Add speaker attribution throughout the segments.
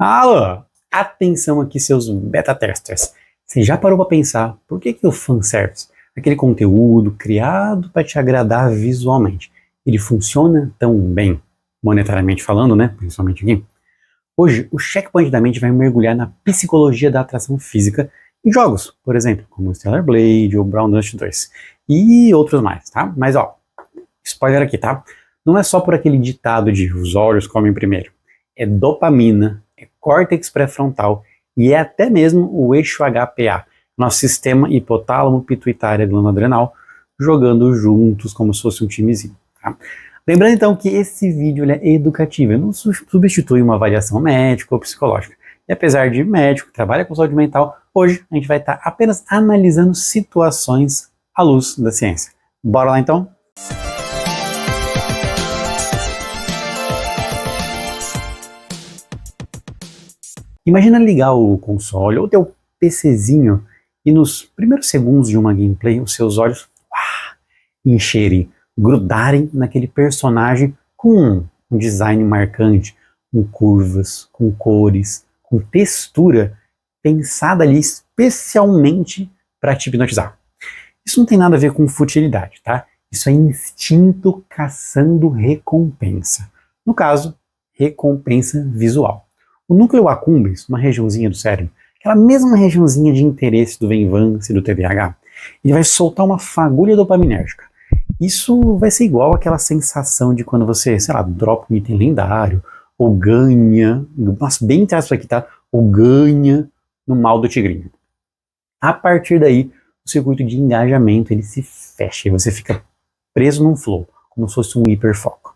Speaker 1: Alô, atenção aqui seus beta testers. Você já parou para pensar por que o fanservice, aquele conteúdo criado para te agradar visualmente, ele funciona tão bem, monetariamente falando, né, principalmente aqui? Hoje, o Checkpoint da Mente vai mergulhar na psicologia da atração física em jogos, por exemplo, como Stellar Blade ou Brown Dust 2 e outros mais, tá? Mas ó, spoiler aqui, tá? Não é só por aquele ditado de os olhos comem primeiro. É dopamina, é córtex pré-frontal e é até mesmo o eixo HPA, nosso sistema hipotálamo, pituitária, glândula adrenal, jogando juntos como se fosse um timezinho, tá? Lembrando então que esse vídeo ele é educativo, ele não substitui uma avaliação médica ou psicológica. E apesar de médico que trabalha com saúde mental, hoje a gente vai estar apenas analisando situações à luz da ciência. Bora lá então? Imagina ligar o console ou teu PCzinho e nos primeiros segundos de uma gameplay os seus olhos encherem, grudarem naquele personagem com um design marcante, com curvas, com cores, com textura pensada ali especialmente para te hipnotizar. Isso não tem nada a ver com futilidade, tá? Isso é instinto caçando recompensa. No caso, recompensa visual. O núcleo accumbens, uma regiãozinha do cérebro, aquela mesma regiãozinha de interesse do Venvance e do TDAH, ele vai soltar uma fagulha dopaminérgica. Isso vai ser igual àquela sensação de quando você, sei lá, dropa um item lendário, ou ganha, nossa, bem entre aspas aqui, tá? Ou ganha no mal do tigrinho. A partir daí, o circuito de engajamento, ele se fecha e você fica preso num flow, como se fosse um hiperfoco.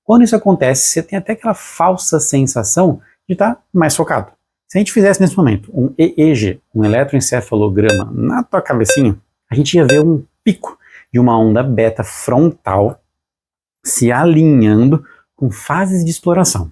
Speaker 1: Quando isso acontece, você tem até aquela falsa sensação de estar mais focado. Se a gente fizesse nesse momento um EEG, um eletroencefalograma na tua cabecinha, a gente ia ver um pico de uma onda beta frontal se alinhando com fases de exploração. O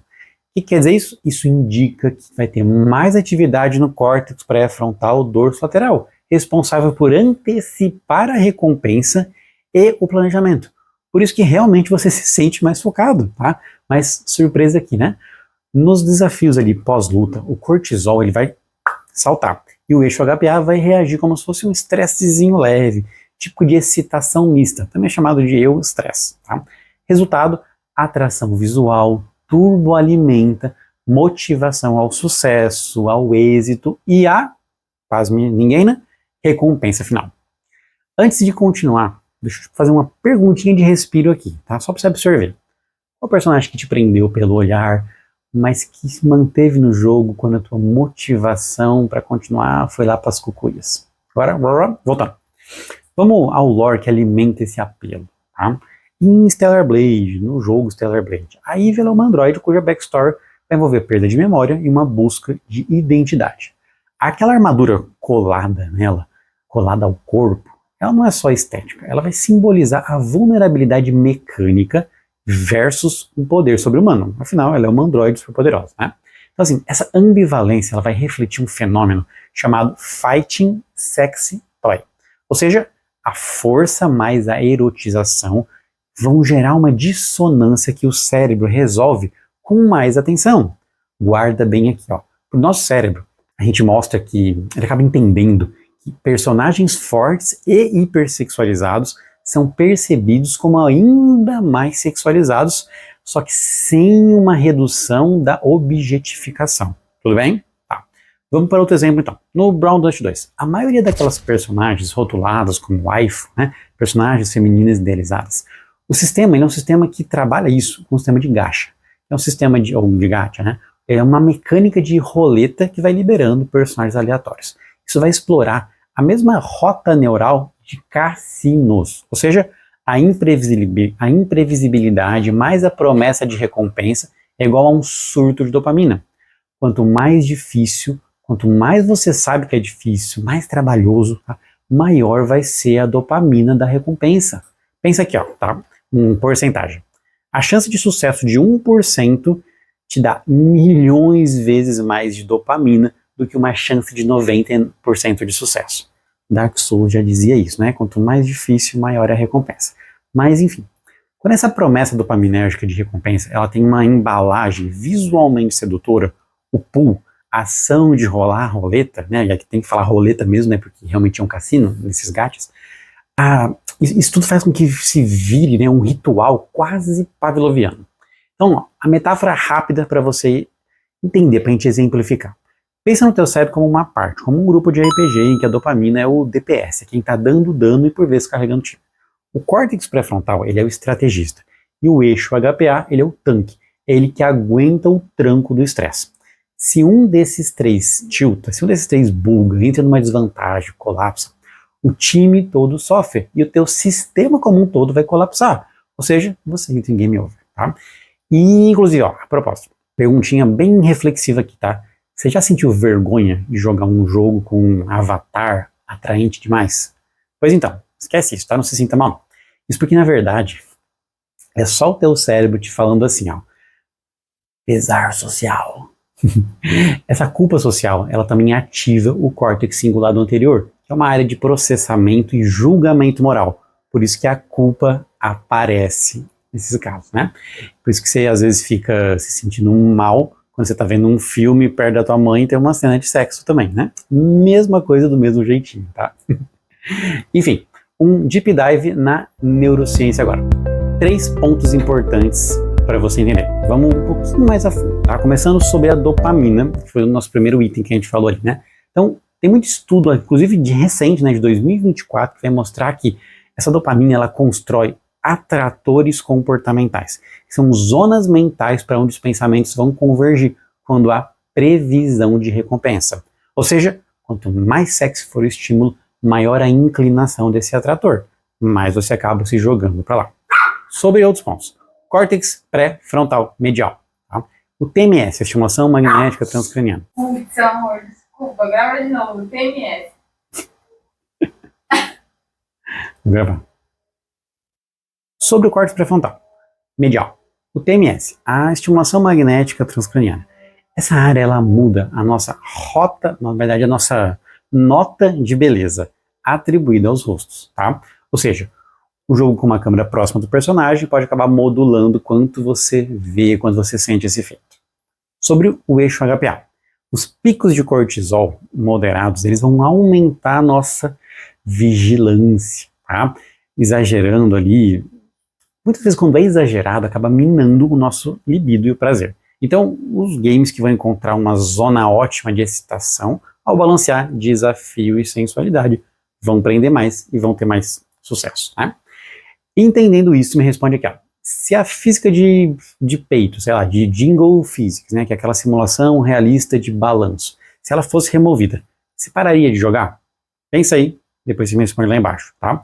Speaker 1: que quer dizer isso? Isso indica que vai ter mais atividade no córtex pré-frontal dorso-lateral, responsável por antecipar a recompensa e o planejamento. Por isso que realmente você se sente mais focado, tá? Mas surpresa aqui, né? Nos desafios ali pós-luta, o cortisol ele vai saltar e o eixo HPA vai reagir como se fosse um estressezinho leve, tipo de excitação mista, também chamado de eustresse, tá? Resultado, atração visual, turboalimenta, motivação ao sucesso, ao êxito e a, pasme ninguém, né? Recompensa final. Antes de continuar, deixa eu fazer uma perguntinha de respiro aqui, tá? Só para você absorver. Qual personagem que te prendeu pelo olhar, mas que se manteve no jogo quando a tua motivação para continuar foi lá para as cucuias? Agora, voltando. Vamos ao lore que alimenta esse apelo, tá? Em Stellar Blade, no jogo Stellar Blade, a Eve é uma androide cuja backstory vai envolver perda de memória e uma busca de identidade. Aquela armadura colada nela, colada ao corpo, ela não é só estética, ela vai simbolizar a vulnerabilidade mecânica versus um poder sobre-humano. Afinal, ela é uma androide superpoderosa, né? Então assim, essa ambivalência ela vai refletir um fenômeno chamado Fighting Sexy Toy. Ou seja, a força mais a erotização vão gerar uma dissonância que o cérebro resolve com mais atenção. Guarda bem aqui, ó. Para o nosso cérebro, a gente mostra que ele acaba entendendo que personagens fortes e hipersexualizados são percebidos como ainda mais sexualizados, só que sem uma redução da objetificação. Tudo bem? Tá. Vamos para outro exemplo então. No Brown Dust 2, a maioria daquelas personagens rotuladas como waifu, né, personagens femininas idealizadas, o sistema ele é um sistema que trabalha isso com um sistema de gacha. É um sistema de gacha, né? É uma mecânica de roleta que vai liberando personagens aleatórios. Isso vai explorar a mesma rota neural de cassinos, ou seja, a imprevisibilidade mais a promessa de recompensa é igual a um surto de dopamina. Quanto mais difícil, quanto mais você sabe que é difícil, mais trabalhoso, tá? Maior vai ser a dopamina da recompensa. Pensa aqui, ó, tá? Porcentagem. A chance de sucesso de 1% te dá milhões vezes mais de dopamina do que uma chance de 90% de sucesso. Dark Souls já dizia isso, né? Quanto mais difícil, maior é a recompensa. Mas, enfim, quando essa promessa dopaminérgica de recompensa ela tem uma embalagem visualmente sedutora, o pool, a ação de rolar a roleta, né, e aqui tem que falar roleta mesmo, né, porque realmente é um cassino nesses gatos, isso tudo faz com que se vire, né, um ritual quase pavloviano. Então, ó, a metáfora rápida para você entender, para a gente exemplificar. Pensa no teu cérebro como uma parte, como um grupo de RPG em que a dopamina é o DPS, é quem está dando dano e por vezes carregando time. O córtex pré-frontal, ele é o estrategista, e o eixo HPA, ele é o tanque, é ele que aguenta o tranco do estresse. Se um desses três tilta, se um desses três buga, entra numa desvantagem, colapsa, o time todo sofre e o teu sistema como um todo vai colapsar. Ou seja, você entra em game over, tá? E, inclusive, ó, a propósito, perguntinha bem reflexiva aqui, tá? Você já sentiu vergonha de jogar um jogo com um avatar atraente demais? Pois então, esquece isso, tá? Não se sinta mal. Isso porque, na verdade, é só o teu cérebro te falando assim, ó. Pesar social. Essa culpa social, ela também ativa o córtex cingulado anterior, que é uma área de processamento e julgamento moral. Por isso que a culpa aparece nesses casos, né? Por isso que você às vezes fica se sentindo mal quando você está vendo um filme perto da tua mãe e tem uma cena de sexo também, né? Mesma coisa do mesmo jeitinho, tá? Enfim, um deep dive na neurociência agora. 3 pontos importantes para você entender. Vamos um pouquinho mais a fundo, tá? Começando sobre a dopamina, que foi o nosso primeiro item que a gente falou ali, né? Então, tem muito estudo, inclusive de recente, né, de 2024, que vai mostrar que essa dopamina, ela constrói atratores comportamentais. São zonas mentais para onde os pensamentos vão convergir quando há previsão de recompensa. Ou seja, quanto mais sexy for o estímulo, maior a inclinação desse atrator, mais você acaba se jogando para lá. Sobre outros pontos. Córtex pré-frontal medial. Tá? O TMS, a estimulação magnética transcraniana.
Speaker 2: Putz, amor, desculpa, grava de novo. TMS.
Speaker 1: Vou gravar. Sobre o córtex pré-frontal medial. O TMS, a estimulação magnética transcraniana. Essa área, ela muda a nossa rota, na verdade, a nossa nota de beleza atribuída aos rostos, tá? Ou seja, o jogo com uma câmera próxima do personagem pode acabar modulando quanto você vê, quando você sente esse efeito. Sobre o eixo HPA. Os picos de cortisol moderados, eles vão aumentar a nossa vigilância, tá? Exagerando ali. Muitas vezes, quando é exagerado, acaba minando o nosso libido e o prazer. Então, os games que vão encontrar uma zona ótima de excitação, ao balancear desafio e sensualidade, vão prender mais e vão ter mais sucesso, né? Entendendo isso, me responde aqui, ó. Se a física de peito, sei lá, de jingle physics, né, que é aquela simulação realista de balanço, se ela fosse removida, você pararia de jogar? Pensa aí, depois você me responde lá embaixo, tá?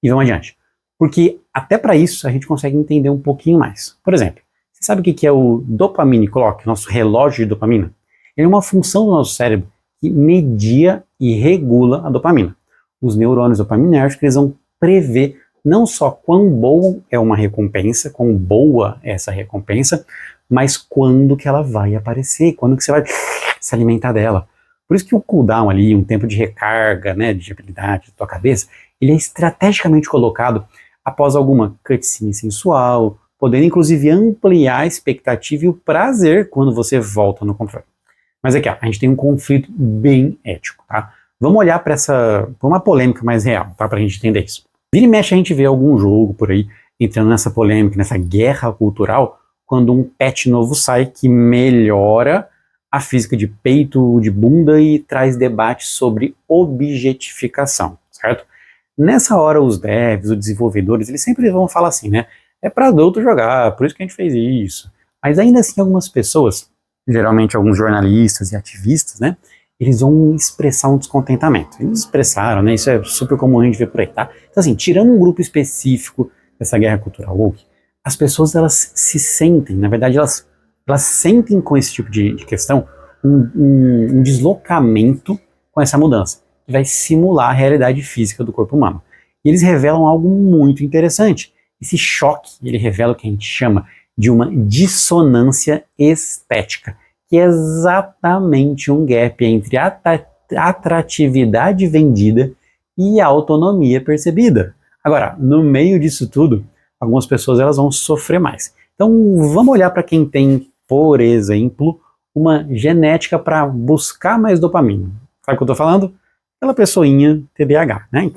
Speaker 1: E vamos adiante. Porque até para isso a gente consegue entender um pouquinho mais. Por exemplo, você sabe o que é o dopamine clock, nosso relógio de dopamina? Ele é uma função do nosso cérebro que media e regula a dopamina. Os neurônios dopaminérgicos, eles vão prever não só quão boa é uma recompensa, quão boa é essa recompensa, mas quando que ela vai aparecer, quando que você vai se alimentar dela. Por isso que o cooldown ali, um tempo de recarga, né, de habilidade da tua cabeça, ele é estrategicamente colocado após alguma cutscene sensual, podendo inclusive ampliar a expectativa e o prazer quando você volta no controle. Mas aqui, ó, a gente tem um conflito bem ético, tá? Vamos olhar para uma polêmica mais real, tá? Para a gente entender isso. Vira e mexe a gente vê algum jogo por aí entrando nessa polêmica, nessa guerra cultural, quando um patch novo sai que melhora a física de peito, de bunda e traz debate sobre objetificação, certo? Nessa hora os devs, os desenvolvedores, eles sempre vão falar assim, né? É para adulto jogar, por isso que a gente fez isso. Mas ainda assim algumas pessoas, geralmente alguns jornalistas e ativistas, né? Eles vão expressar um descontentamento. Eles expressaram, né? Isso é super comum a gente ver por aí, tá? Então assim, tirando um grupo específico dessa guerra cultural woke, as pessoas elas se sentem, na verdade elas sentem com esse tipo de questão um deslocamento com essa mudança, que vai simular a realidade física do corpo humano. E eles revelam algo muito interessante. Esse choque, ele revela o que a gente chama de uma dissonância estética, que é exatamente um gap entre a atratividade vendida e a autonomia percebida. Agora, no meio disso tudo, algumas pessoas elas vão sofrer mais. Então, vamos olhar para quem tem, por exemplo, uma genética para buscar mais dopamina. Sabe o que eu tô falando? Aquela pessoinha TDAH, né?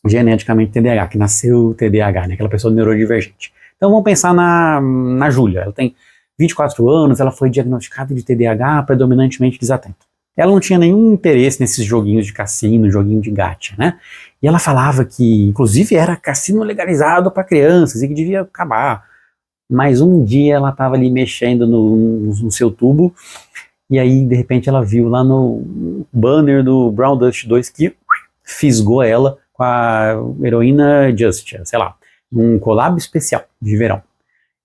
Speaker 1: Geneticamente TDAH, que nasceu TDAH, né? Aquela pessoa neurodivergente. Então vamos pensar na Júlia. Ela tem 24 anos, ela foi diagnosticada de TDAH predominantemente desatento. Ela não tinha nenhum interesse nesses joguinhos de cassino, joguinho de gacha, né? E ela falava que, inclusive, era cassino legalizado para crianças e que devia acabar. Mas um dia ela estava ali mexendo no seu tubo e aí, de repente, ela viu lá no banner do Brown Dust 2 que fisgou ela com a heroína Justia, sei lá, um collab especial de verão.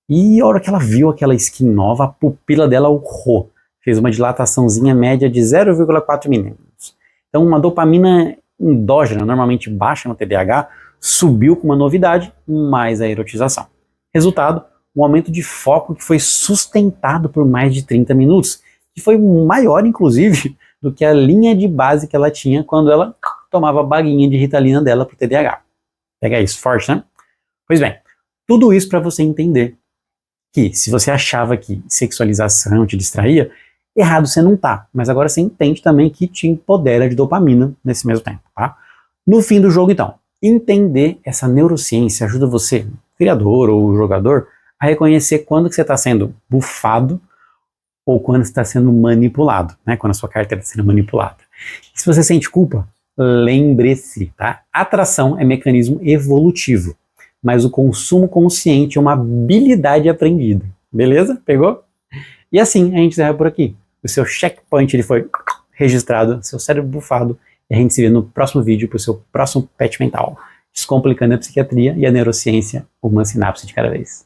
Speaker 1: E a hora que ela viu aquela skin nova, a pupila dela urrou. Fez uma dilataçãozinha média de 0,4 milímetros. Então, uma dopamina endógena, normalmente baixa no TDAH, subiu com uma novidade, mais a erotização. Resultado, um aumento de foco que foi sustentado por mais de 30 minutos, que foi maior, inclusive, do que a linha de base que ela tinha quando ela tomava a baguinha de Ritalina dela para o TDAH. Pega isso, forte, né? Pois bem, tudo isso para você entender que se você achava que sexualização te distraía, errado você não tá, mas agora você entende também que te empodera de dopamina nesse mesmo tempo, tá? No fim do jogo, então, entender essa neurociência ajuda você, criador ou jogador, a reconhecer quando que você está sendo bufado ou quando está sendo manipulado, né? Quando a sua carteira está sendo manipulada. E se você sente culpa, lembre-se, tá? Atração é mecanismo evolutivo, mas o consumo consciente é uma habilidade aprendida. Beleza? Pegou? E assim a gente encerra por aqui. O seu checkpoint ele foi registrado, seu cérebro bufado, e a gente se vê no próximo vídeo para o seu próximo patch mental. Descomplicando a psiquiatria e a neurociência, uma sinapse de cada vez.